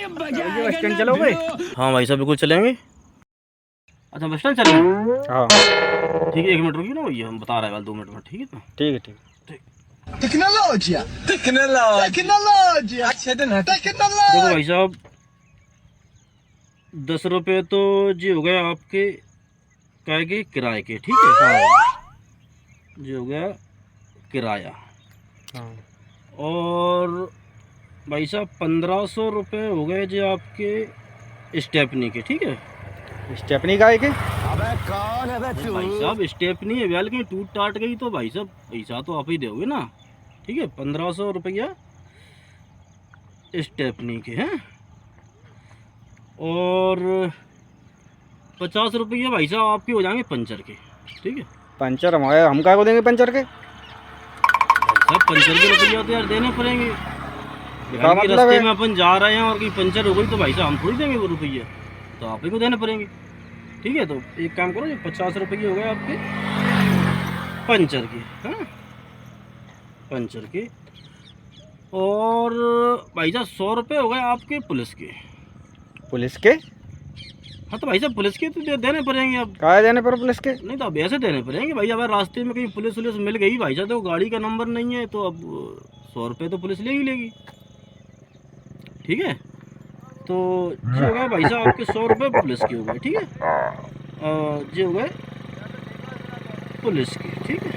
Bus stand चलोगे? हाँ भाई साहब बिल्कुल चलेंगे। अच्छा बस स्टैंड चलेंगे? हाँ ठीक है, 1 मिनट रुकिए ना भैया, हम बता रहे हैं 2 मिनट में। ठीक है ना? ठीक है ठीक है। टेक्नोलॉजी टेक्नोलॉजी अच्छा टेक्नोलॉजी। देखो भाई साहब 10 रुपये तो जी हो गया आपके काय के किराए के। ठीक है हाँ जी हो गया किराया। हाँ और भाई साहब 1500 रुपये हो गए जी आपके स्टेपनी के। ठीक है स्टेपनी का है कि? अबे कौन है भाई साहब स्टेपनी है व्याल की टूट टाट गई तो भाई साहब पैसा तो आप ही दोगे ना। ठीक है 1500 रुपया स्टेपनी के हैं और 50 रुपये भाई साहब आपके हो जाएंगे पंचर के। ठीक है पंचर हम क्या को देंगे पंचर के? सब पंचर के रुपया तो यार देने पड़ेंगे। मतलब रास्ते में अपन जा रहे हैं और कहीं पंचर हो गई तो भाई साहब हम थोड़ी देंगे वो रुपये, तो आप ही को देने पड़ेंगे। ठीक है तो एक काम करो, 50 रुपये हो गए आपके पंचर के। हाँ पंचर के और भाई साहब 100 रुपये हो गए आपके पुलिस के। पुलिस के? हाँ तो भाई साहब पुलिस के तो देने पड़ेंगे अब। कहाँ देने पर पुलिस के? नहीं तो अब ऐसे देने पड़ेंगे भाई, अगर रास्ते में कहीं पुलिस वुलिस मिल गई भाई साहब तो गाड़ी का नंबर नहीं है तो अब 100 रुपये तो पुलिस ले ही लेगी। ठीक है तो जी हो गए भाई साहब आपके 100 रुपये पुलिस के हो गए। ठीक है जी हो गए पुलिस के। ठीक है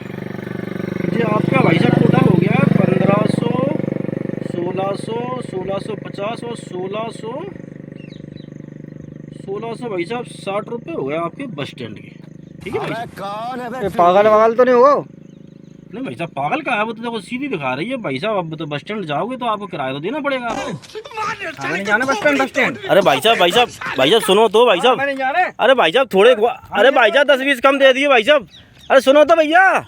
जी आपका भाई साहब टोटल हो गया 1500 1600 1650 और 1600 भाई साहब 60 रुपये हो गए आपके बस स्टैंड के। ठीक है भाई कौन है पागल वागल तो नहीं होगा? नहीं भाई साहब पागल का है वो तो देखो सीधी दिखा रही है भाई साहब। अब तो बस स्टैंड जाओगे तो आपको किराया तो देना पड़ेगा। नहीं जाना बस स्टैंड? बस स्टैंड अरे भाई साहब सुनो तो भाई साहब। नहीं जा रहे। अरे भाई साहब थोड़े, अरे भाई साहब 10-20 कम दे दिए भाई साहब। अरे सुनो तो भैया।